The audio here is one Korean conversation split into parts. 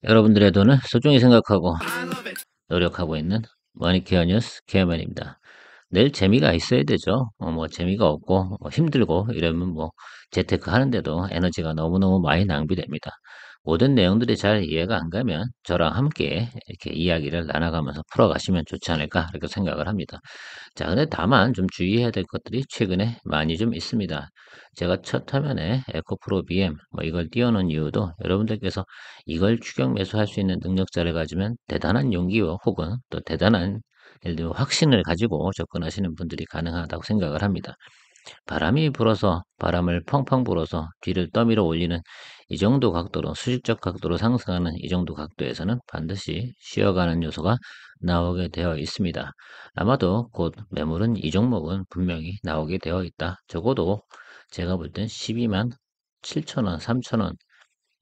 여러분들의 돈을 소중히 생각하고 노력하고 있는 머니케어 뉴스 케어맨입니다. 늘 재미가 있어야 되죠. 뭐 재미가 없고 힘들고 이러면 뭐 재테크 하는데도 에너지가 너무너무 많이 낭비됩니다. 모든 내용들이 잘 이해가 안 가면 저랑 함께 이렇게 이야기를 나눠가면서 풀어가시면 좋지 않을까 이렇게 생각을 합니다. 자, 근데 다만 좀 주의해야 될 것들이 최근에 많이 좀 있습니다. 제가 첫 화면에 에코프로 BM 뭐 이걸 띄워놓은 이유도 여러분들께서 이걸 추격 매수할 수 있는 능력자를 가지면 대단한 용기와 혹은 또 대단한 예를 들면 확신을 가지고 접근하시는 분들이 가능하다고 생각을 합니다. 바람이 불어서 바람을 펑펑 불어서 뒤를 떠밀어 올리는 이 정도 각도로 수직적 각도로 상승하는 이 정도 각도에서는 반드시 쉬어가는 요소가 나오게 되어 있습니다. 아마도 곧 매물은 이 종목은 분명히 나오게 되어 있다. 적어도 제가 볼 땐 12만 7천 원, 3천 원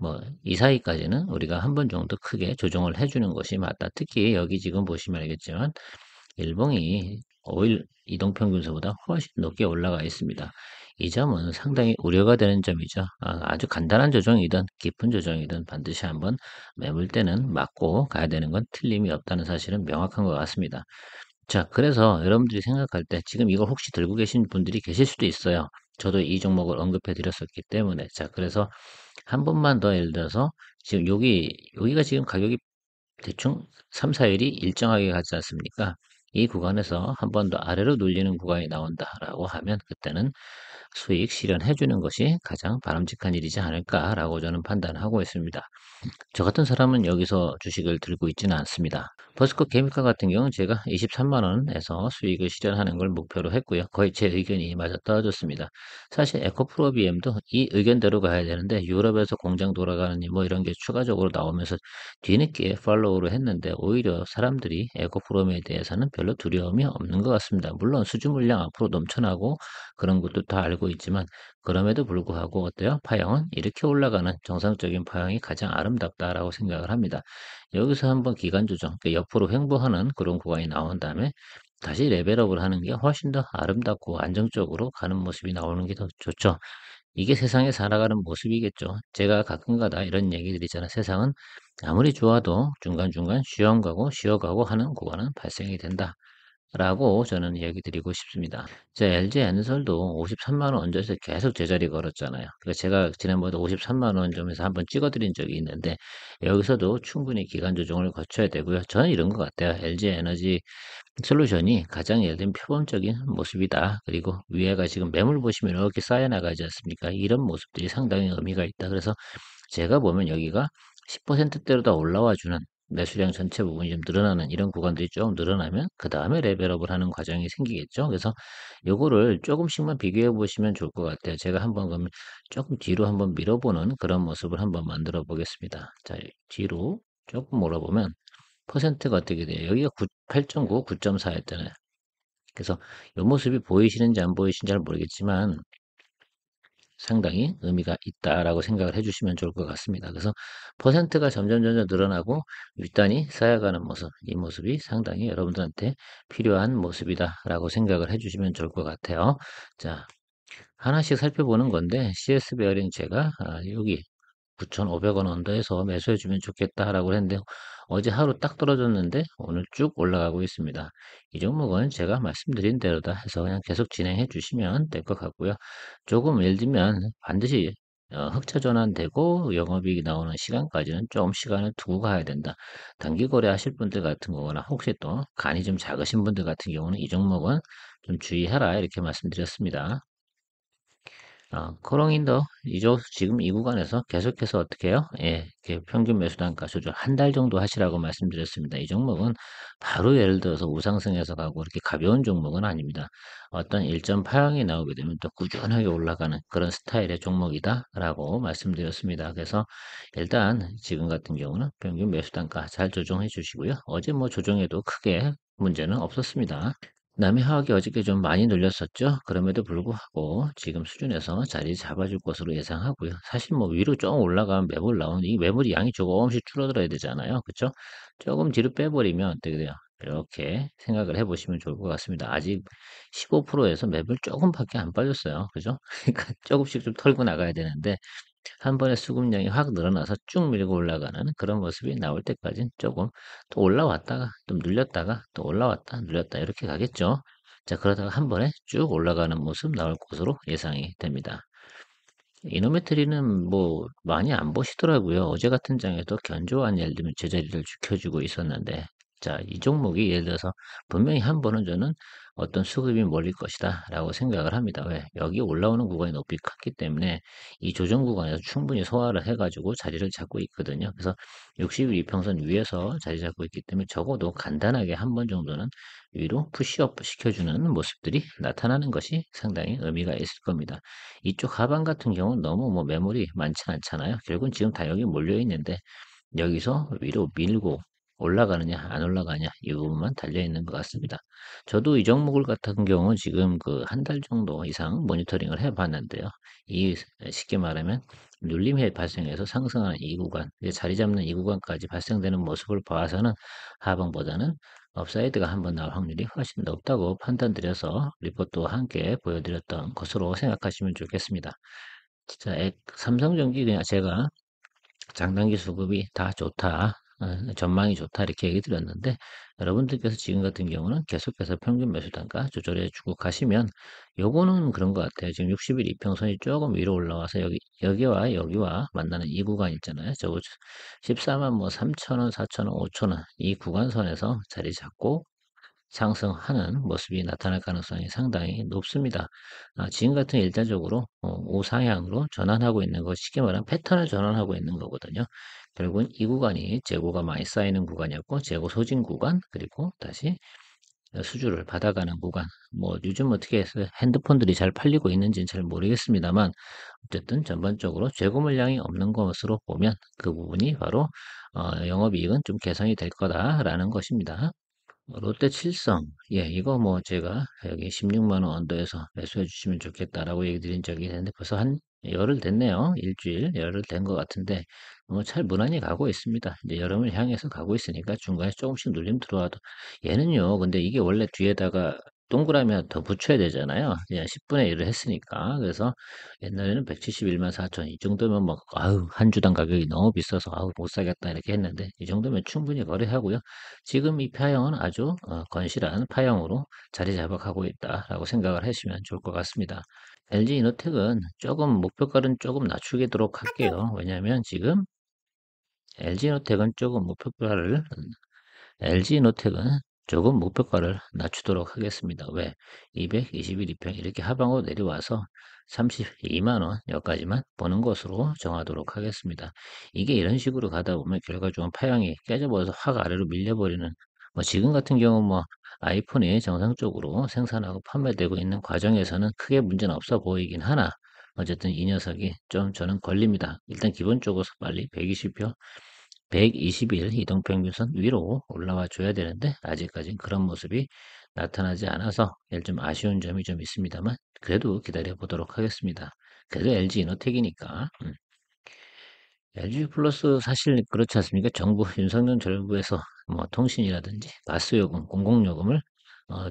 뭐 이 사이까지는 우리가 한 번 정도 크게 조정을 해주는 것이 맞다. 특히 여기 지금 보시면 알겠지만 일봉이 5일 이동평균선보다 훨씬 높게 올라가 있습니다. 이 점은 상당히 우려가 되는 점이죠. 아주 간단한 조정이든 깊은 조정이든 반드시 한번 매물 때는 맞고 가야 되는 건 틀림이 없다는 사실은 명확한 것 같습니다. 자, 그래서 여러분들이 생각할 때 지금 이걸 혹시 들고 계신 분들이 계실 수도 있어요. 저도 이 종목을 언급해 드렸었기 때문에. 자, 그래서 한 번만 더 예를 들어서 지금 여기가 지금 가격이 대충 3, 4일이 일정하게 가지 않습니까? 이 구간에서 한 번 더 아래로 눌리는 구간이 나온다라고 하면 그때는 수익 실현해 주는 것이 가장 바람직한 일이지 않을까라고 저는 판단하고 있습니다. 저 같은 사람은 여기서 주식을 들고 있지는 않습니다. 버스커 케미칼 같은 경우는 제가 23만 원에서 수익을 실현하는 걸 목표로 했고요. 거의 제 의견이 맞아 떨어졌습니다. 사실 에코프로비엠도 이 의견대로 가야 되는데 유럽에서 공장 돌아가는 뭐 이런 게 추가적으로 나오면서 뒤늦게 팔로우를 했는데 오히려 사람들이 에코프로비엠에 대해서는 별로 두려움이 없는 것 같습니다. 물론 수주 물량 앞으로 넘쳐나고 그런 것도 다 알고 있지만 그럼에도 불구하고 어때요? 파형은 이렇게 올라가는 정상적인 파형이 가장 아름답다라고 생각을 합니다. 여기서 한번 기간 조정, 그러니까 옆으로 횡보하는 그런 구간이 나온 다음에 다시 레벨업을 하는 게 훨씬 더 아름답고 안정적으로 가는 모습이 나오는 게 더 좋죠. 이게 세상에 살아가는 모습이겠죠. 제가 가끔가다 이런 얘기 드리잖아요. 세상은 아무리 좋아도 중간중간 쉬어가고 하는 구간은 발생이 된다. 라고 저는 얘기 드리고 싶습니다. LG 엔솔도 53만 원 언저리에서 계속 제자리 걸었잖아요. 그러니까 제가 지난번에 53만 원 점에서 한번 찍어드린 적이 있는데 여기서도 충분히 기간 조정을 거쳐야 되고요. 저는 이런 것 같아요. LG 에너지 솔루션이 가장 예를 들면 표본적인 모습이다. 그리고 위에가 지금 매물 보시면 이렇게 쌓여 나가지 않습니까? 이런 모습들이 상당히 의미가 있다. 그래서 제가 보면 여기가 10%대로 다 올라와 주는 매수량 전체 부분이 좀 늘어나는 이런 구간들이 좀 늘어나면 그 다음에 레벨업을 하는 과정이 생기겠죠. 그래서 요거를 조금씩만 비교해 보시면 좋을 것 같아요. 제가 한번 그러면 조금 뒤로 한번 밀어보는 그런 모습을 한번 만들어 보겠습니다. 자, 뒤로 조금 몰아보면 퍼센트가 어떻게 돼요? 여기가 8.9, 9.4였잖아요. 그래서 이 모습이 보이시는지 안 보이시는지 잘 모르겠지만 상당히 의미가 있다라고 생각을 해주시면 좋을 것 같습니다. 그래서 퍼센트가 점점 늘어나고 윗단이 쌓여가는 모습, 이 모습이 상당히 여러분들한테 필요한 모습이다라고 생각을 해주시면 좋을 것 같아요. 자, 하나씩 살펴보는 건데 CS 베어링 제가 여기 9,500원 언더에서 매수해주면 좋겠다라고 했는데 어제 하루 딱 떨어졌는데 오늘 쭉 올라가고 있습니다. 이 종목은 제가 말씀드린 대로다 해서 그냥 계속 진행해 주시면 될 것 같고요. 조금 예를 들면 반드시 흑자 전환되고 영업이익이 나오는 시간까지는 좀 시간을 두고 가야 된다. 단기 거래 하실 분들 같은 거나 혹시 또 간이 좀 작으신 분들 같은 경우는 이 종목은 좀 주의하라 이렇게 말씀드렸습니다. 크롱인더 이쪽 지금 이 구간에서 계속해서 어떻게 해요? 예, 이렇게 평균 매수 단가 조절 한 달 정도 하시라고 말씀드렸습니다. 이 종목은 바로 예를 들어서 우상승해서 가고 이렇게 가벼운 종목은 아닙니다. 어떤 일정 파형이 나오게 되면 또 꾸준하게 올라가는 그런 스타일의 종목이다라고 말씀드렸습니다. 그래서 일단 지금 같은 경우는 평균 매수 단가 잘 조정해 주시고요. 어제 뭐 조정해도 크게 문제는 없었습니다. 남의 하락이 어저께 좀 많이 눌렸었죠. 그럼에도 불구하고 지금 수준에서 자리 잡아줄 것으로 예상하고요. 사실 뭐 위로 좀 올라가면 매물 나오는 이 매물이 양이 조금씩 줄어들어야 되잖아요. 그쵸? 조금 뒤로 빼버리면 어떻게 돼요? 이렇게 생각을 해보시면 좋을 것 같습니다. 아직 15%에서 매물 조금밖에 안 빠졌어요. 그죠? 그러니까 조금씩 좀 털고 나가야 되는데 한 번에 수급량이 확 늘어나서 쭉 밀고 올라가는 그런 모습이 나올 때까지는 조금 또 올라왔다가 좀 눌렸다가 또 올라왔다 눌렸다 이렇게 가겠죠. 자, 그러다가 한 번에 쭉 올라가는 모습 나올 것으로 예상이 됩니다. 이노메트리는 뭐 많이 안 보시더라고요. 어제 같은 장에도 견조한 예를 들면 제자리를 지켜주고 있었는데, 자, 이 종목이 예를 들어서 분명히 한 번은 저는 어떤 수급이 몰릴 것이다 라고 생각을 합니다. 왜? 여기 올라오는 구간이 높이 컸기 때문에 이 조정 구간에서 충분히 소화를 해가지고 자리를 잡고 있거든요. 그래서 60일 이평선 위에서 자리 잡고 있기 때문에 적어도 간단하게 한 번 정도는 위로 푸시업 시켜주는 모습들이 나타나는 것이 상당히 의미가 있을 겁니다. 이쪽 하방 같은 경우는 너무 뭐 매물이 많지 않잖아요. 결국은 지금 다 여기 몰려 있는데 여기서 위로 밀고 올라가느냐 안 올라가냐 이 부분만 달려 있는 것 같습니다. 저도 이 종목을 같은 경우 지금 그 한 달 정도 이상 모니터링을 해 봤는데요. 이 쉽게 말하면 눌림이 발생해서 상승하는 이 구간, 이제 자리 잡는 이 구간까지 발생되는 모습을 봐서는 하방보다는 업사이드가 한번 나올 확률이 훨씬 높다고 판단드려서 리포트와 함께 보여드렸던 것으로 생각하시면 좋겠습니다. 자, 삼성전기 그냥 제가 장단기 수급이 다 좋다, 전망이 좋다 이렇게 얘기 드렸는데 여러분들께서 지금 같은 경우는 계속해서 평균 매수 단가 조절해 주고 가시면 요거는 그런 것 같아요. 지금 60일 이평선이 조금 위로 올라와서 여기와 여기와 만나는 이 구간 있잖아요. 저거 14만 뭐 3천 원, 4천 원, 5천 원 이 구간선에서 자리 잡고 상승하는 모습이 나타날 가능성이 상당히 높습니다. 지금 같은 일자적으로 우상향으로 전환하고 있는 것, 쉽게 말하면 패턴을 전환하고 있는 거거든요. 결국은 이 구간이 재고가 많이 쌓이는 구간이었고 재고 소진 구간 그리고 다시 수주를 받아가는 구간. 뭐 요즘 어떻게 해서 핸드폰들이 잘 팔리고 있는지는 잘 모르겠습니다만 어쨌든 전반적으로 재고 물량이 없는 것으로 보면 그 부분이 바로 영업이익은 좀 개선이 될 거다라는 것입니다. 롯데 칠성. 예, 이거 뭐 제가 여기 16만 원 언더에서 매수해 주시면 좋겠다라고 얘기 드린 적이 있는데 벌써 한 열흘 됐네요. 일주일, 열흘 된 것 같은데 뭐 잘 무난히 가고 있습니다. 이제 여름을 향해서 가고 있으니까 중간에 조금씩 눌림 들어와도 얘는요. 근데 이게 원래 뒤에다가 동그라미 하나 더 붙여야 되잖아요. 그냥 10분의 1을 했으니까. 그래서 옛날에는 171만 4천 이 정도면 뭐 아유 한 주당 가격이 너무 비싸서 아우 못 사겠다 이렇게 했는데 이 정도면 충분히 거래하고요. 지금 이 파형은 아주 건실한 파형으로 자리 잡아가고 있다라고 생각을 하시면 좋을 것 같습니다. LG 이노텍은 조금 목표가는 조금 낮추도록 할게요. 왜냐하면 지금 LG 이노텍은 조금 목표가를 LG노텍은 조금 목표가를 낮추도록 하겠습니다. 왜? 221, 2평 이렇게 하방으로 내려와서 32만 원 여기까지만 보는 것으로 정하도록 하겠습니다. 이게 이런 식으로 가다 보면 결과적으로 파형이 깨져버려서 확 아래로 밀려버리는 뭐 지금 같은 경우 뭐 아이폰이 정상적으로 생산하고 판매되고 있는 과정에서는 크게 문제는 없어 보이긴 하나 어쨌든 이 녀석이 좀 저는 걸립니다. 일단 기본적으로 빨리 120표 120일 이동평균선 위로 올라와 줘야 되는데 아직까지는 그런 모습이 나타나지 않아서 좀 아쉬운 점이 좀 있습니다만 그래도 기다려 보도록 하겠습니다. 그래도 LG 이노텍이니까 LG 플러스 사실 그렇지 않습니까? 정부 윤석열 정부에서 뭐 통신이라든지 가스요금, 공공요금을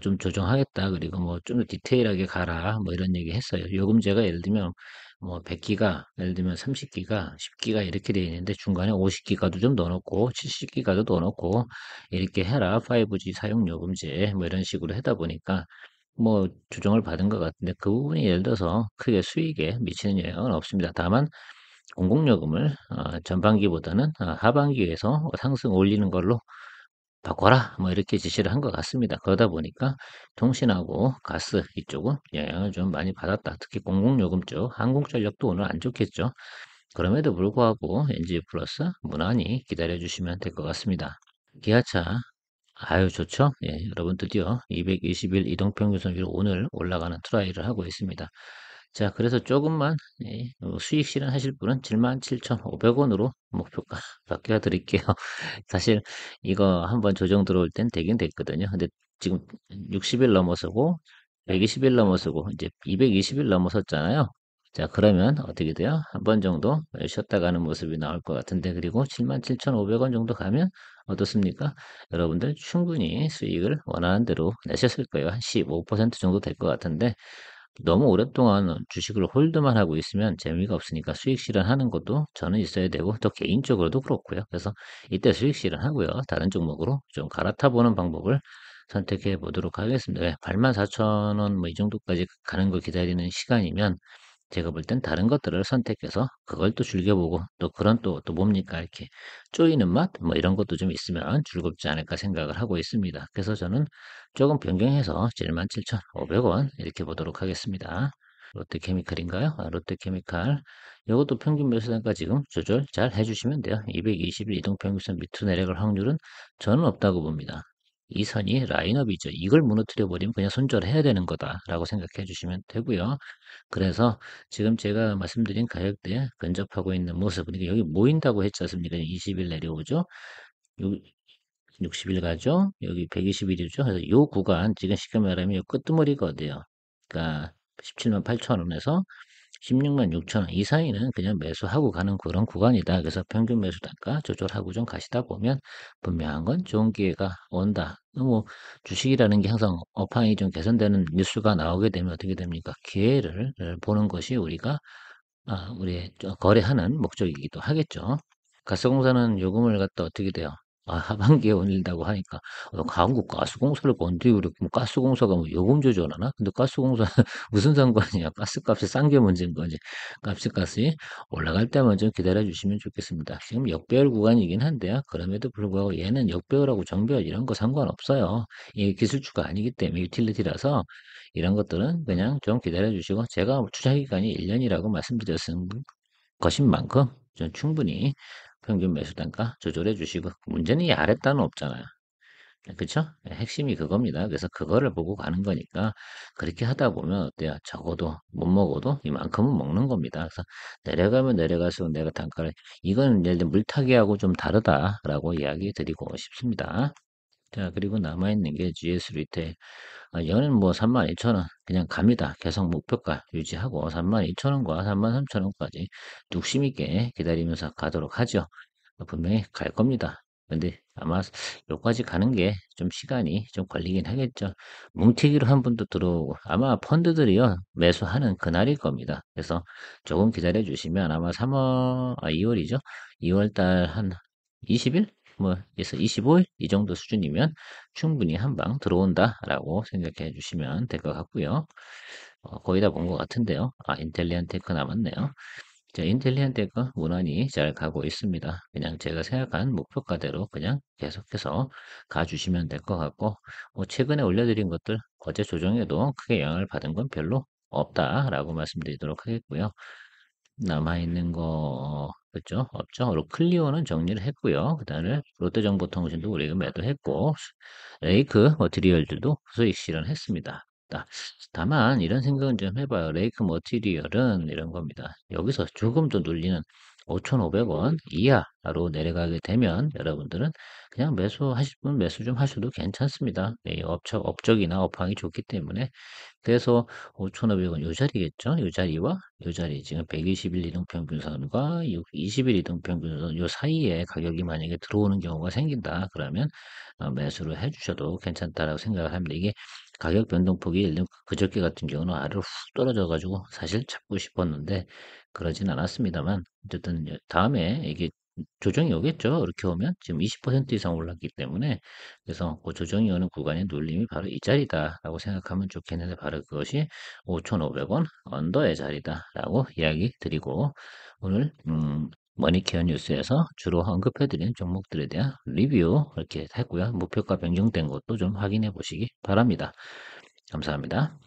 좀 조정하겠다. 그리고 뭐 좀 더 디테일하게 가라. 뭐 이런 얘기 했어요. 요금제가 예를 들면 뭐 100기가, 예를 들면 30기가, 10기가 이렇게 되어 있는데 중간에 50기가도 좀 넣어놓고 70기가도 넣어놓고 이렇게 해라. 5G 사용 요금제 뭐 이런 식으로 하다 보니까 뭐 조정을 받은 것 같은데 그 부분이 예를 들어서 크게 수익에 미치는 영향은 없습니다. 다만 공공요금을 전반기보다는 하반기에서 상승 올리는 걸로 바꿔라 뭐 이렇게 지시를 한 것 같습니다. 그러다 보니까 통신하고 가스 이쪽은 영향을 좀 많이 받았다. 특히 공공요금 쪽 한국전력도 오늘 안 좋겠죠. 그럼에도 불구하고 NG 플러스 무난히 기다려 주시면 될 것 같습니다. 기아차 아유 좋죠. 예, 여러분 드디어 221 이동평균선 위로 오늘 올라가는 트라이를 하고 있습니다. 자, 그래서 조금만 예, 수익 실현하실 분은 77,500원으로 목표가 바뀌어 드릴게요. 사실 이거 한번 조정 들어올 땐 되긴 됐거든요. 근데 지금 60일 넘어서고 120일 넘어서고 이제 220일 넘어섰잖아요. 자, 그러면 어떻게 돼요? 한 번 정도 쉬었다 가는 모습이 나올 것 같은데 그리고 77,500원 정도 가면 어떻습니까? 여러분들 충분히 수익을 원하는 대로 내셨을 거예요. 한 15% 정도 될 것 같은데 너무 오랫동안 주식을 홀드만 하고 있으면 재미가 없으니까 수익 실현하는 것도 저는 있어야 되고 또 개인적으로도 그렇고요. 그래서 이때 수익 실현하고요. 다른 종목으로 좀 갈아타 보는 방법을 선택해 보도록 하겠습니다. 84,000원 뭐 이 정도까지 가는 거 기다리는 시간이면 제가 볼 땐 다른 것들을 선택해서 그걸 또 즐겨보고 또 그런 또 뭡니까 이렇게 쪼이는 맛 뭐 이런 것도 좀 있으면 즐겁지 않을까 생각을 하고 있습니다. 그래서 저는 조금 변경해서 77,500원 이렇게 보도록 하겠습니다. 롯데케미칼인가요? 롯데케미칼. 이것도 평균 매수단가 지금 조절 잘 해주시면 돼요. 221 이동평균선 밑으로 내려갈 확률은 저는 없다고 봅니다. 이 선이 라인업이죠. 이걸 무너뜨려 버리면 그냥 손절해야 되는 거다라고 생각해 주시면 되고요. 그래서 지금 제가 말씀드린 가격대에 근접하고 있는 모습, 그러니까 여기 모인다고 했지 않습니까? 20일 내려오죠. 60일 가죠. 여기 120일이죠. 그래서 이 구간 지금 쉽게 말하면 이 끄트머리가 어디요? 그러니까 17만 8천 원에서 16만 6천 원 이 사이는 그냥 매수하고 가는 그런 구간이다. 그래서 평균 매수 단가 조절하고 좀 가시다 보면 분명한 건 좋은 기회가 온다. 뭐 주식이라는 게 항상 업황이 좀 개선되는 뉴스가 나오게 되면 어떻게 됩니까? 기회를 보는 것이 우리의 거래하는 목적이기도 하겠죠. 가스공사는 요금을 갖다 어떻게 돼요? 하반기에 올린다고 하니까 한국 가스공사를 건드리고 뭐 가스공사가 뭐 요금 조절하나? 근데 가스공사 무슨 상관이야? 가스값이 싼 게 문제인 거지. 값이 올라갈 때만 좀 기다려 주시면 좋겠습니다. 지금 역배열 구간이긴 한데요. 그럼에도 불구하고 얘는 역배열하고 정배열 이런 거 상관없어요. 이게 기술주가 아니기 때문에 유틸리티라서 이런 것들은 그냥 좀 기다려 주시고 제가 투자 기간이 1년이라고 말씀드렸은 것인 만큼 좀 충분히 평균 매수 단가 조절해 주시고 문제는 이 아랫단은 없잖아요. 그쵸? 핵심이 그겁니다. 그래서 그거를 보고 가는 거니까 그렇게 하다 보면 어때요? 적어도 못 먹어도 이만큼은 먹는 겁니다. 그래서 내려가면 내려갈수록 내가 단가를 이건 예를 들면 물타기하고 좀 다르다라고 이야기 드리고 싶습니다. 자, 그리고 남아있는 게 GS 리테일. 얘는 뭐 32,000원 그냥 갑니다. 계속 목표가 유지하고 32,000원과 33,000원까지 뚝심 있게 기다리면서 가도록 하죠. 분명히 갈 겁니다. 근데 아마 여기까지 가는 게 좀 시간이 좀 걸리긴 하겠죠. 뭉티기로 한 분도 들어오고 아마 펀드들이요 매수하는 그날일 겁니다. 그래서 조금 기다려 주시면 아마 2월이죠. 2월 달 한 20일? 뭐, 그래서 25일? 이 정도 수준이면 충분히 한 방 들어온다라고 생각해 주시면 될 것 같고요. 거의 다 본 것 같은데요. 인텔리안 테크 남았네요. 자, 인텔리안 테크 무난히 잘 가고 있습니다. 그냥 제가 생각한 목표가대로 그냥 계속해서 가주시면 될 것 같고, 최근에 올려드린 것들 어제 조정에도 크게 영향을 받은 건 별로 없다라고 말씀드리도록 하겠고요. 남아있는 거, 그죠? 없죠? 클리오는 정리를 했고요. 그 다음에 롯데정보통신도 우리가 매도했고, 레이크 머티리얼들도 수익 실현했습니다. 다만, 이런 생각은 좀 해봐요. 레이크 머티리얼은 이런 겁니다. 여기서 조금 더 눌리는 5,500원 이하로 내려가게 되면 여러분들은 그냥 매수하실 분 매수 좀 하셔도 괜찮습니다. 업적이나 업황이 좋기 때문에 그래서 5,500원 요 자리겠죠? 요 자리와 요 자리 지금 121 이동평균선과 20일 이동평균선 요 사이에 가격이 만약에 들어오는 경우가 생긴다 그러면 매수를 해주셔도 괜찮다라고 생각을 합니다. 이게 가격 변동폭이 예를 들면 그저께 같은 경우는 아래로 훅 떨어져 가지고 사실 잡고 싶었는데 그러진 않았습니다만 어쨌든 다음에 이게 조정이 오겠죠. 이렇게 오면 지금 20% 이상 올랐기 때문에 그래서 그 조정이 오는 구간의 눌림이 바로 이 자리다라고 생각하면 좋겠는데 바로 그것이 5,500원 언더의 자리다라고 이야기 드리고 오늘 머니케어 뉴스에서 주로 언급해드린 종목들에 대한 리뷰 이렇게 했고요. 목표가 변경된 것도 좀 확인해 보시기 바랍니다. 감사합니다.